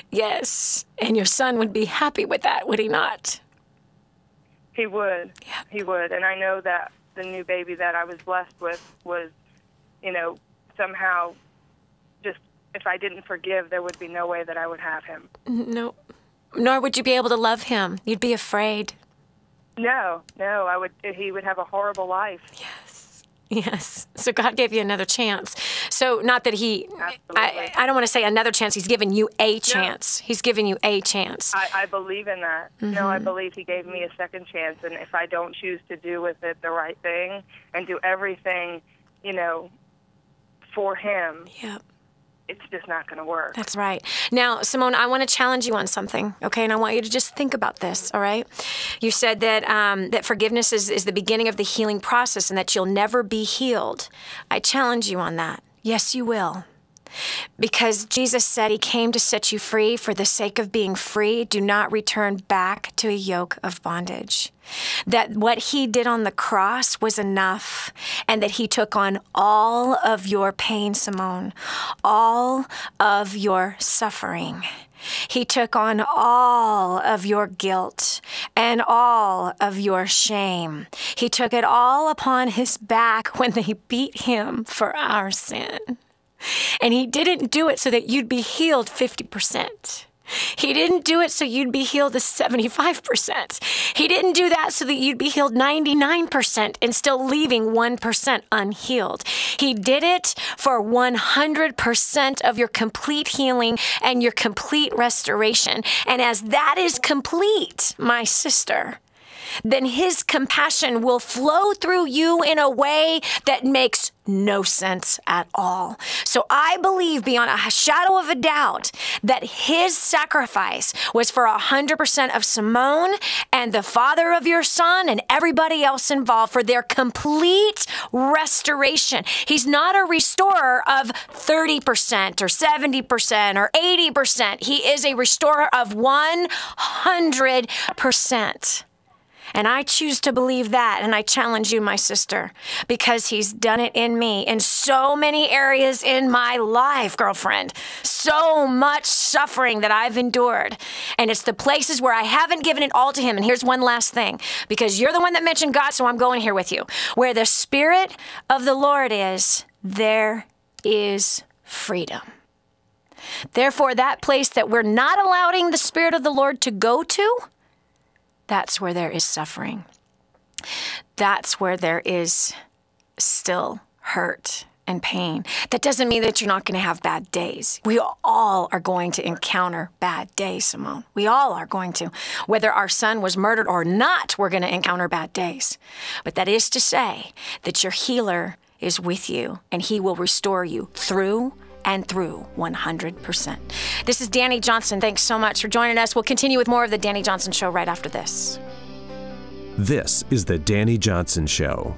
Yes. And your son would be happy with that, would he not? He would. Yeah. He would, and I know that the new baby that I was blessed with was, somehow just, if I didn't forgive, there would be no way that I would have him. No. Nor would you be able to love him. You'd be afraid. No, he would have a horrible life. Yes. So God gave you another chance. So not that I don't want to say another chance. He's given you a chance. No. He's given you a chance. I believe in that. Mm-hmm. No, I believe he gave me a second chance. And if I don't choose to do with it the right thing and do everything, for him, it's just not going to work. That's right. Now, Simone, I want to challenge you on something, okay? And I want you to just think about this, all right? You said that that forgiveness is the beginning of the healing process and that you'll never be healed. I challenge you on that. Yes, you will. Because Jesus said he came to set you free. For the sake of being free, do not return back to a yoke of bondage. That what he did on the cross was enough, and that he took on all of your pain, Simone, all of your suffering. He took on all of your guilt and all of your shame. He took it all upon his back when they beat him for our sin. And he didn't do it so that you'd be healed 50%. He didn't do it so you'd be healed 75%. He didn't do that so that you'd be healed 99% and still leaving 1% unhealed. He did it for 100% of your complete healing and your complete restoration. And as that is complete, my sister, then his compassion will flow through you in a way that makes no sense at all. So I believe beyond a shadow of a doubt that his sacrifice was for 100% of Simone and the father of your son and everybody else involved for their complete restoration. He's not a restorer of 30% or 70% or 80%. He is a restorer of 100%. And I choose to believe that, and I challenge you, my sister, because he's done it in me in so many areas in my life, girlfriend. So much suffering that I've endured. And it's the places where I haven't given it all to him. And here's one last thing, because you're the one that mentioned God, so I'm going here with you. Where the Spirit of the Lord is, there is freedom. Therefore, that place that we're not allowing the Spirit of the Lord to go to, that's where there is suffering. That's where there is still hurt and pain. That doesn't mean that you're not going to have bad days. We all are going to encounter bad days, Simone. We all are going to. Whether our son was murdered or not, we're going to encounter bad days. But that is to say that your healer is with you and he will restore you through and through 100%. This is Dani Johnson. Thanks so much for joining us. We'll continue with more of the Dani Johnson Show right after this. This is the Dani Johnson Show.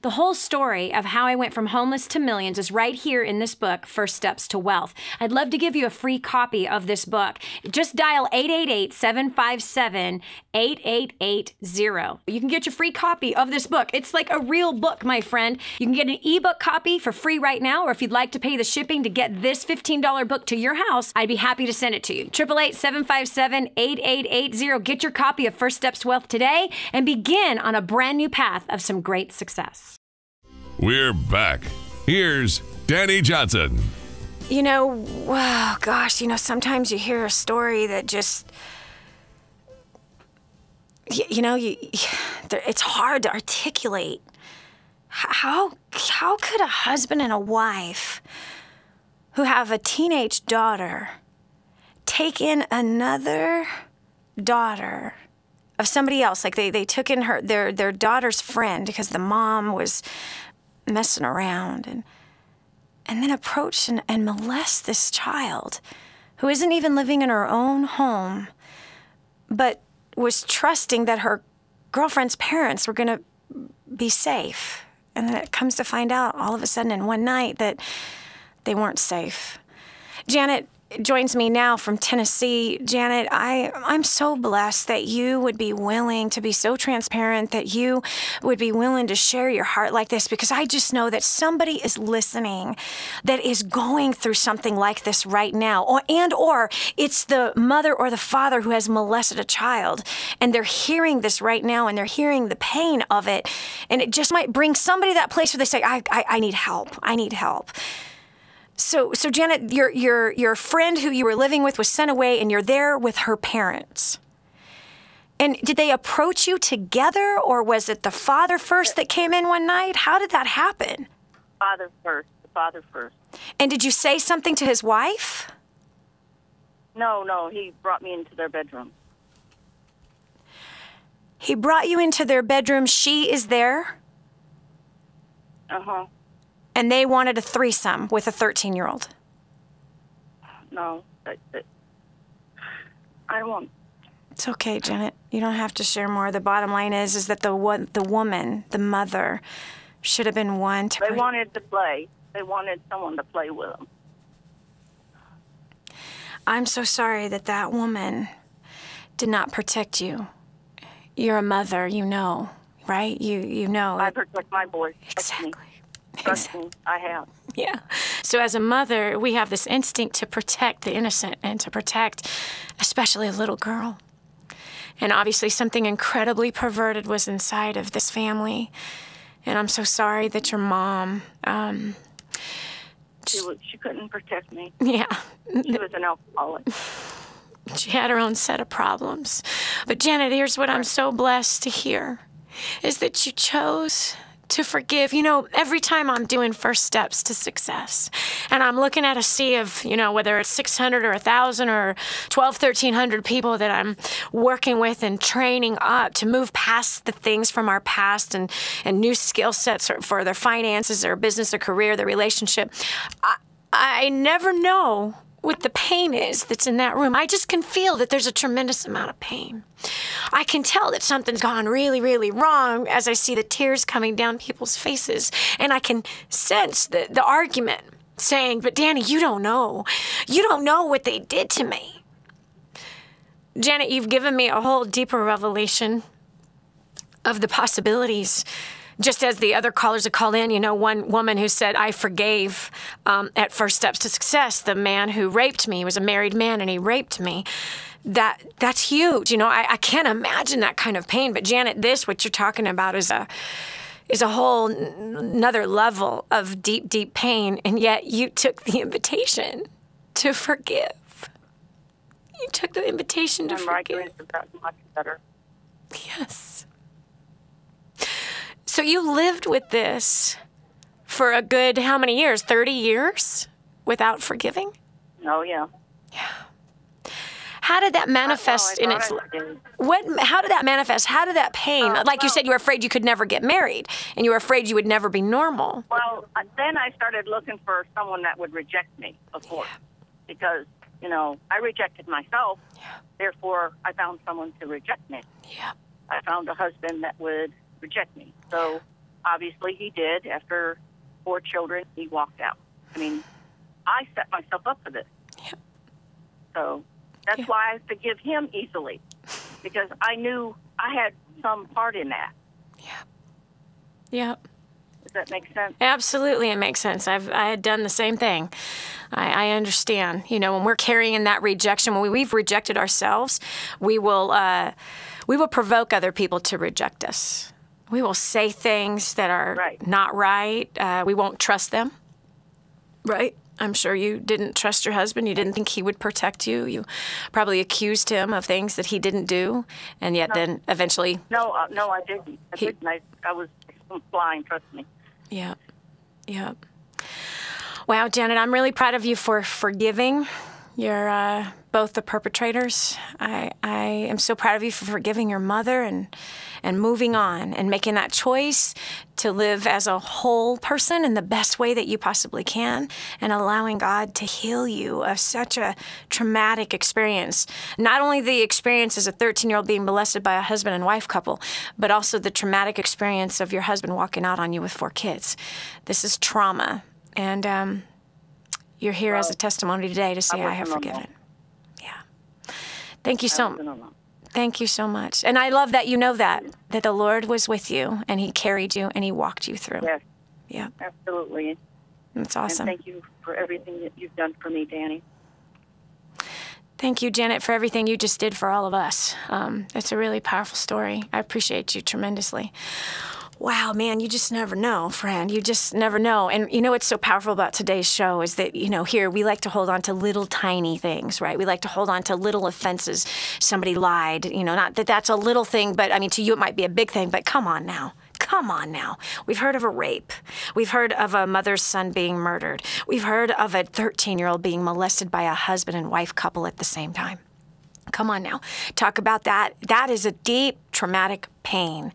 The whole story of how I went from homeless to millions is right here in this book, First Steps to Wealth. I'd love to give you a free copy of this book. Just dial 888-757-8880. You can get your free copy of this book. It's like a real book, my friend. You can get an ebook copy for free right now, or if you'd like to pay the shipping to get this $15 book to your house, I'd be happy to send it to you. 888-757-8880. Get your copy of First Steps to Wealth today and begin on a brand new path of some great success. We're back. Here's Dani Johnson. Sometimes you hear a story that just it's hard to articulate. How could a husband and a wife who have a teenage daughter take in another daughter of somebody else? Like they took in their daughter's friend because the mom was messing around, and then approach and molest this child who isn't even living in her own home, but was trusting that her girlfriend's parents were going to be safe. And then it comes to find out all of a sudden in one night that they weren't safe. Janet joins me now from Tennessee. Janet, I'm so blessed that you would be willing to be so transparent, that you would be willing to share your heart like this, because I just know that somebody is listening that is going through something like this right now, or it's the mother or the father who has molested a child, and they're hearing this right now, and they're hearing the pain of it, and it just might bring somebody to that place where they say, I need help. I need help. So Janet, your friend who you were living with was sent away, and you're there with her parents. And did they approach you together, or was it the father first that came in one night? How did that happen? The father first. And did you say something to his wife? No, he brought me into their bedroom. He brought you into their bedroom. She is there? Uh-huh. And they wanted a threesome with a 13-year-old. No, I won't. It's okay, Janet. You don't have to share more. The bottom line is that the woman, the mother, should have been one to... They wanted to play. They wanted someone to play with them. I'm so sorry that woman did not protect you. You're a mother, you know, right? You know. I protect my boys. Exactly. Trust me, I have. Yeah. So as a mother, we have this instinct to protect the innocent and to protect especially a little girl. And obviously something incredibly perverted was inside of this family. And I'm so sorry that your mom... She couldn't protect me. Yeah. She was an alcoholic. She had her own set of problems. But Janet, here's what I'm so blessed to hear, is that you chose to forgive. You know, every time I'm doing first steps to success, and I'm looking at a sea of, whether it's 600 or 1,000 or 1,300 people that I'm working with and training up to move past the things from our past and new skill sets for their finances, their business, their career, their relationship, I never know what the pain is that's in that room. I just can feel that there's a tremendous amount of pain. I can tell that something's gone really, really wrong as I see the tears coming down people's faces. And I can sense the argument saying, but Dani, you don't know. You don't know what they did to me. Janet, you've given me a whole deeper revelation of the possibilities. Just as the other callers have called in, one woman who said, I forgave at First Steps to Success, the man who raped me. He was a married man and he raped me. That's huge. I can't imagine that kind of pain. But Janet, what you're talking about is a whole another level of deep, deep pain. And yet you took the invitation to forgive. You took the invitation to forgive. Much better. Yes. So you lived with this for a good, how many years? 30 years without forgiving? Oh, yeah. Yeah. How did that manifest in its... How did that manifest? How did that pain... you said, you were afraid you could never get married, and you were afraid you would never be normal. Well, then I started looking for someone that would reject me, of course, because, I rejected myself. Yeah. Therefore, I found someone to reject me. Yeah. I found a husband that would reject me. So obviously he did. After 4 children, he walked out. I set myself up for this. Yeah. So that's why I forgive him easily, because I knew I had some part in that. Yeah. Yeah. Does that make sense? Absolutely, it makes sense. I had done the same thing. I understand. When we're carrying that rejection, when we've rejected ourselves, we will provoke other people to reject us. We will say things that are not right. We won't trust them. Right? I'm sure you didn't trust your husband. You didn't think he would protect you. You probably accused him of things that he didn't do, and yet then eventually... No, I didn't. I was blind, trust me. Yeah, yeah. Wow, Janet, I'm really proud of you for forgiving both the perpetrators. I am so proud of you for forgiving your mother and moving on and making that choice to live as a whole person in the best way that you possibly can, and allowing God to heal you of such a traumatic experience. Not only the experience as a 13-year-old being molested by a husband and wife couple, but also the traumatic experience of your husband walking out on you with 4 kids. This is trauma. And you're here as a testimony today to say, I have forgiven. Yeah. Thank you so much. And I love that you know that the Lord was with you and he carried you and he walked you through. Yes. Yeah. Absolutely. That's awesome. And thank you for everything that you've done for me, Dani. Thank you, Janet, for everything you just did for all of us. It's a really powerful story. I appreciate you tremendously. Wow, man, you just never know, friend. You just never know. And you know what's so powerful about today's show is that, here we like to hold on to little tiny things, right? We like to hold on to little offenses. Somebody lied, not that that's a little thing, but I mean, to you it might be a big thing, but come on now. Come on now. We've heard of a rape. We've heard of a mother's son being murdered. We've heard of a 13-year-old being molested by a husband and wife couple at the same time. Come on now. Talk about that. That is a deep, traumatic pain.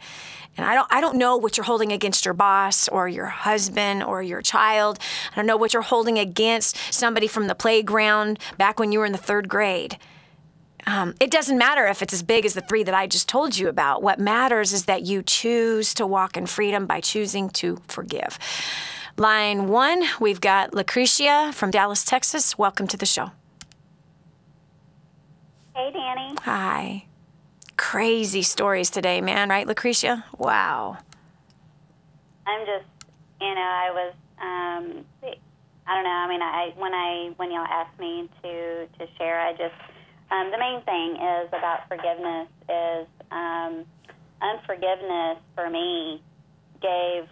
And I don't know what you're holding against your boss or your husband or your child. I don't know what you're holding against somebody from the playground back when you were in the 3rd grade. It doesn't matter if it's as big as the 3 that I just told you about. What matters is that you choose to walk in freedom by choosing to forgive. Line 1, we've got Lucretia from Dallas, Texas. Welcome to the show. Hey, Dani. Hi. Crazy stories today, man, right, Lucretia? Wow. I'm just, I was, I don't know. I mean, when y'all asked me to share, I just, the main thing is about forgiveness is unforgiveness for me gave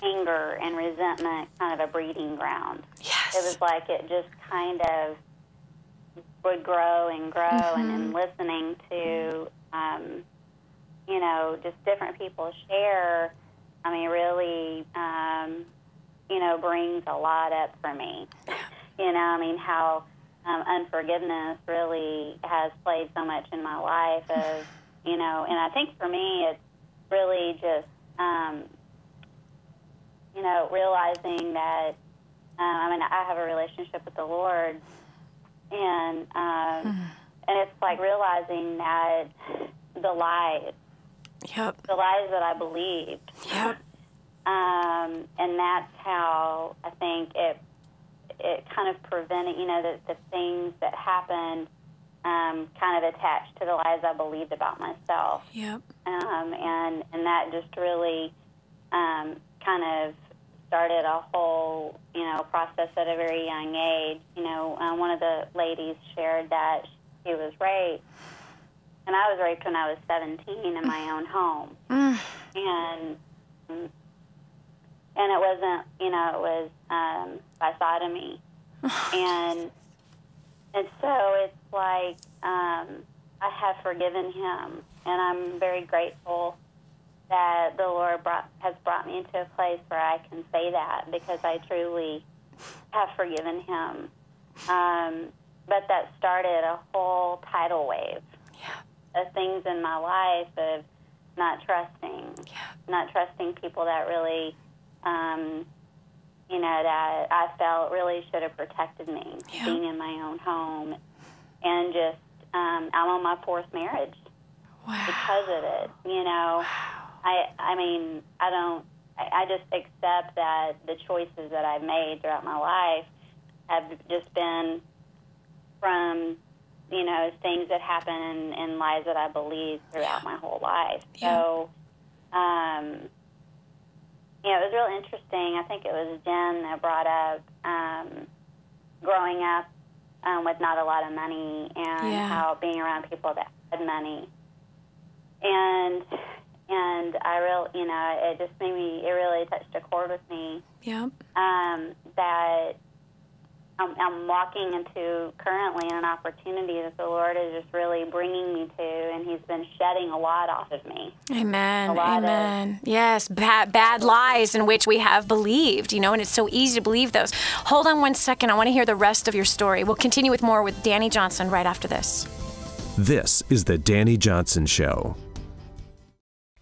anger and resentment kind of a breeding ground. Yes. It was like it just kind of would grow and grow, and listening to, just different people share, I mean, really, brings a lot up for me. How unforgiveness really has played so much in my life of, and I think for me it's really just, realizing that, I have a relationship with the Lord, and it's like realizing that the lies that I believed, and that's how I think it kind of prevented, the things that happened kind of attached to the lies I believed about myself. Yep. And that just really kind of started a whole, process at a very young age. One of the ladies shared that she was raped, and I was raped when I was 17 in my own home. And it wasn't, it was by sodomy. and so it's like I have forgiven him, and I'm very grateful that the Lord has brought me into a place where I can say that, because I truly have forgiven him. But that started a whole tidal wave of things in my life of not trusting people that really, that I felt really should have protected me, being in my own home. And just, I'm on my 4th marriage because of it, I just accept that the choices that I've made throughout my life have just been from, things that happen and lies that I believed throughout my whole life. So, it was real interesting. I think it was Jen that brought up growing up with not a lot of money and how being around people that had money. And And it just made me, it really touched a chord with me. Yep. That I'm walking into currently an opportunity that the Lord is just really bringing me to, and He's been shedding a lot off of me. Amen. Amen. Yes, bad lies in which we have believed, and it's so easy to believe those. Hold on one second. I want to hear the rest of your story. We'll continue with more with Dani Johnson right after this. This is the Dani Johnson Show.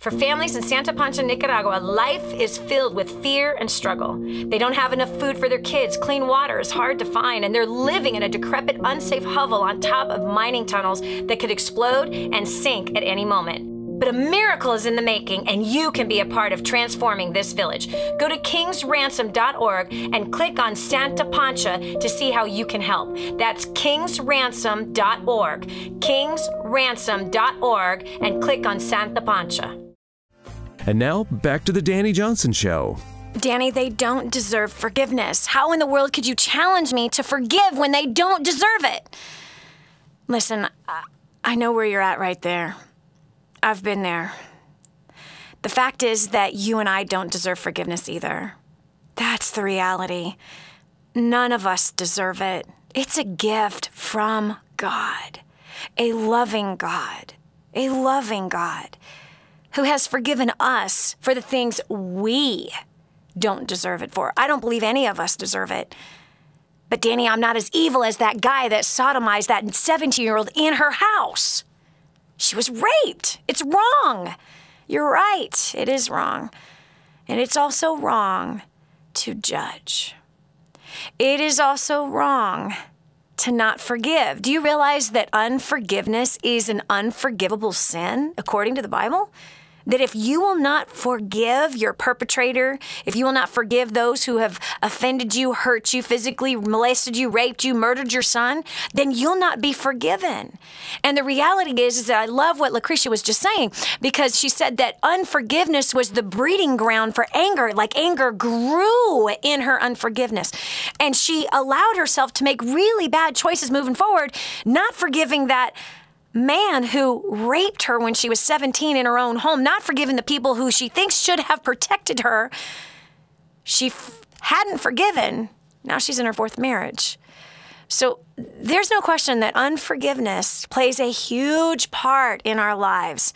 For families in Santa Pancha, Nicaragua, life is filled with fear and struggle. They don't have enough food for their kids, clean water is hard to find, and they're living in a decrepit, unsafe hovel on top of mining tunnels that could explode and sink at any moment. But a miracle is in the making, and you can be a part of transforming this village. Go to kingsransom.org and click on Santa Pancha to see how you can help. That's kingsransom.org, kingsransom.org, and click on Santa Pancha. And now, back to the Dani Johnson Show. Dani, they don't deserve forgiveness. How in the world could you challenge me to forgive when they don't deserve it? Listen, I know where you're at right there. I've been there. The fact is that you and I don't deserve forgiveness either. That's the reality. None of us deserve it. It's a gift from God, a loving God who has forgiven us for the things we don't deserve it for. I don't believe any of us deserve it. But Dani, I'm not as evil as that guy that sodomized that 17-year-old in her house. She was raped. It's wrong. You're right. It is wrong. And it's also wrong to judge. It is also wrong to not forgive. Do you realize that unforgiveness is an unforgivable sin, according to the Bible? That if you will not forgive your perpetrator, if you will not forgive those who have offended you, hurt you physically, molested you, raped you, murdered your son, then you'll not be forgiven. And the reality is that I love what Lucretia was just saying, because she said that unforgiveness was the breeding ground for anger. Like anger grew in her unforgiveness. And she allowed herself to make really bad choices moving forward, not forgiving that man who raped her when she was 17 in her own home, not forgiving the people who she thinks should have protected her. She hadn't forgiven. Now she's in her fourth marriage. So there's no question that unforgiveness plays a huge part in our lives.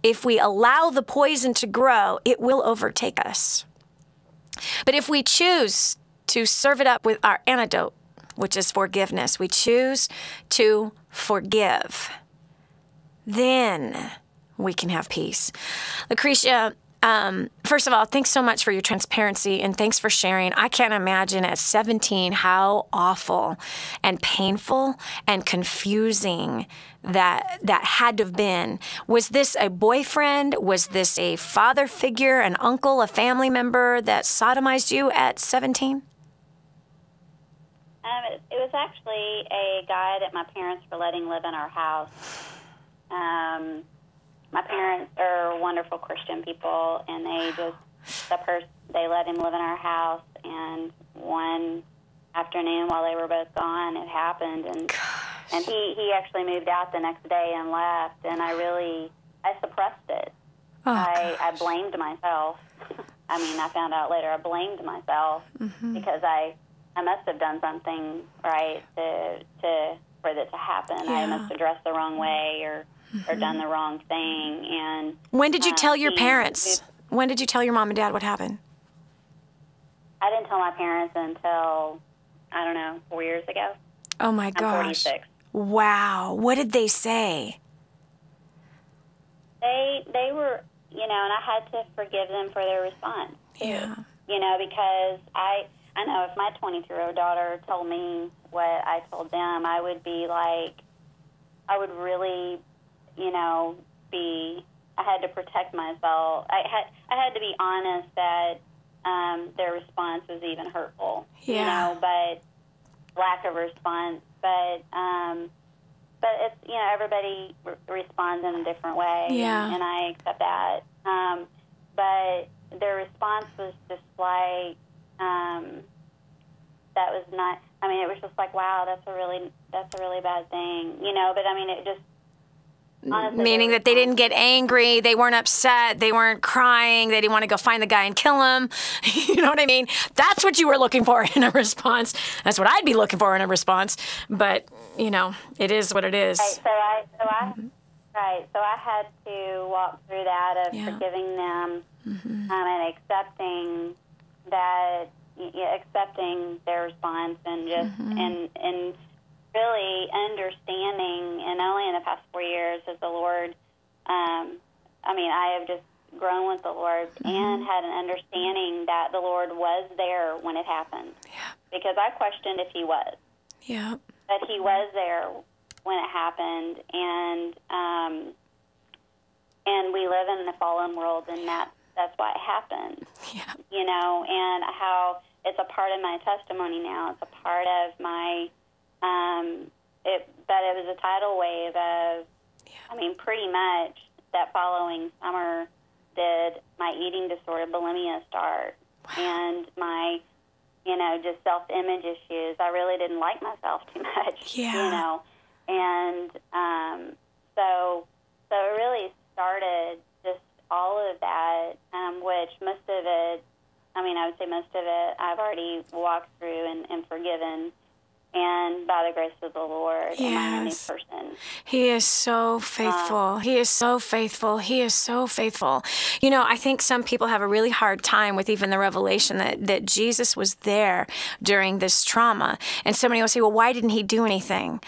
If we allow the poison to grow, it will overtake us. But if we choose to serve it up with our antidote, which is forgiveness, we choose to forgive, then we can have peace. Lucretia, first of all, thanks so much for your transparency and thanks for sharing. I can't imagine at 17 how awful and painful and confusing that had to have been. Was this a boyfriend? Was this a father figure, an uncle, a family member that sodomized you at 17? It was actually a guy that my parents were letting live in our house. My parents are wonderful Christian people, and they let him live in our house. And one afternoon, while they were both gone, it happened, and he actually moved out the next day and left. And I suppressed it. I blamed myself. I mean, I found out later I blamed myself because I must have done something right for it to happen. Yeah. I must have dressed the wrong way or done the wrong thing. And when did you tell your parents? When did you tell your mom and dad what happened? I didn't tell my parents until, 4 years ago. Oh, my gosh. I'm 46. Wow. What did they say? They were, and I had to forgive them for their response. Yeah. Because I know if my 22-year-old daughter told me what I told them, I would be like, I would really, I had to protect myself. I had to be honest that their response was even hurtful. Yeah. But lack of response. But it's, everybody responds in a different way. Yeah. And I accept that. But their response was just like, that was not, it was just like, wow, that's a really bad thing, but it just, Honestly, Meaning that they didn't get angry, they weren't upset, they weren't crying, they didn't want to go find the guy and kill him. You know what I mean? That's what you were looking for in a response. That's what I'd be looking for in a response. But, you know, it is what it is. Right, so I had to walk through that of forgiving them and accepting that, accepting their response and just and really understanding, and only in the past 4 years has the Lord, I have just grown with the Lord and had an understanding that the Lord was there when it happened. Yeah. Because I questioned if he was. Yeah. But he was there when it happened, and we live in a fallen world, and that's why it happened. Yeah. You know, and how it's a part of my testimony now. It's a part of my, but it was a tidal wave of, pretty much that following summer did my eating disorder, bulimia, start, and my, just self-image issues. I really didn't like myself too much, and so it really started just all of that, which most of it, I would say most of it I've already walked through and forgiven, and by the grace of the Lord, am I a new person. He is so faithful. He is so faithful. He is so faithful. You know, I think some people have a really hard time with even the revelation that Jesus was there during this trauma. And somebody will say, well, why didn't he do anything?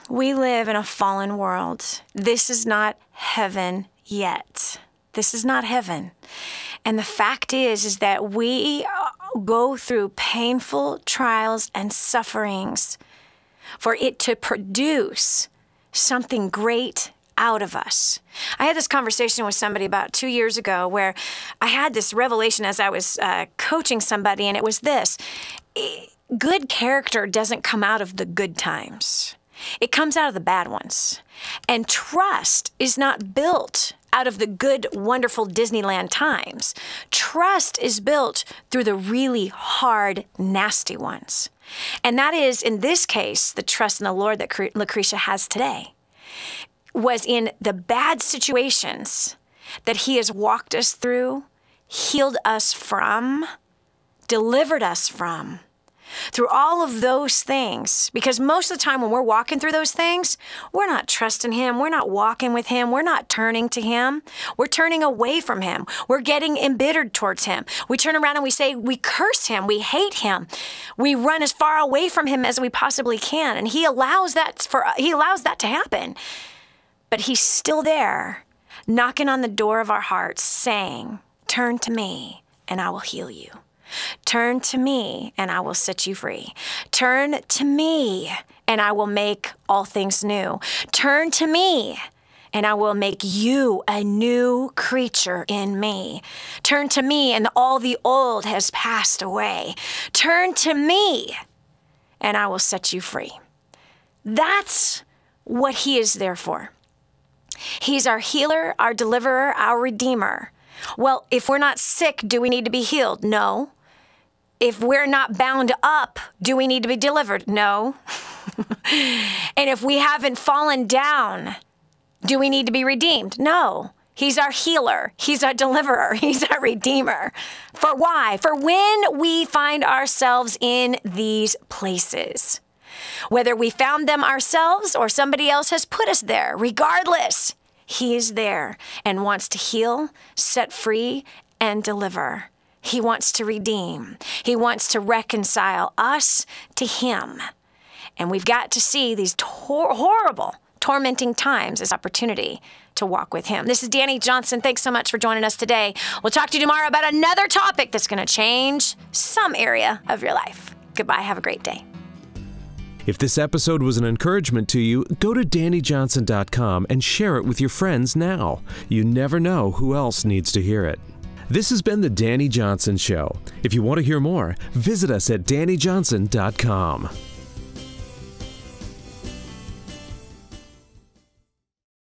We live in a fallen world. This is not heaven yet. This is not heaven. And the fact is that we go through painful trials and sufferings for it to produce something great out of us. I had this conversation with somebody about 2 years ago where I had this revelation as I was coaching somebody, and it was this: good character doesn't come out of the good times. It comes out of the bad ones. And trust is not built out of the good, wonderful Disneyland times. Trust is built through the really hard, nasty ones. And that is, in this case, the trust in the Lord that Lucretia has today was in the bad situations that he has walked us through, healed us from, delivered us from. Through all of those things, because most of the time when we're walking through those things, we're not trusting him, we're not walking with him, we're not turning to him, we're turning away from him, we're getting embittered towards him. We turn around and we say, we curse him, we hate him, we run as far away from him as we possibly can, and he allows that to happen. But he's still there, knocking on the door of our hearts, saying, turn to me and I will heal you. Turn to me and I will set you free. Turn to me and I will make all things new. Turn to me and I will make you a new creature in me. Turn to me and all the old has passed away. Turn to me and I will set you free. That's what he is there for. He's our healer, our deliverer, our redeemer. Well, if we're not sick, do we need to be healed? No. If we're not bound up, do we need to be delivered? No. And if we haven't fallen down, do we need to be redeemed? No. He's our healer. He's our deliverer. He's our redeemer. For why? For when we find ourselves in these places, whether we found them ourselves or somebody else has put us there, regardless, he is there and wants to heal, set free, and deliver. He wants to redeem. He wants to reconcile us to him. And we've got to see these horrible, tormenting times as opportunity to walk with him. This is Dani Johnson. Thanks so much for joining us today. We'll talk to you tomorrow about another topic that's going to change some area of your life. Goodbye. Have a great day. If this episode was an encouragement to you, go to DaniJohnson.com and share it with your friends now. You never know who else needs to hear it. This has been The Dani Johnson Show. If you want to hear more, visit us at DaniJohnson.com.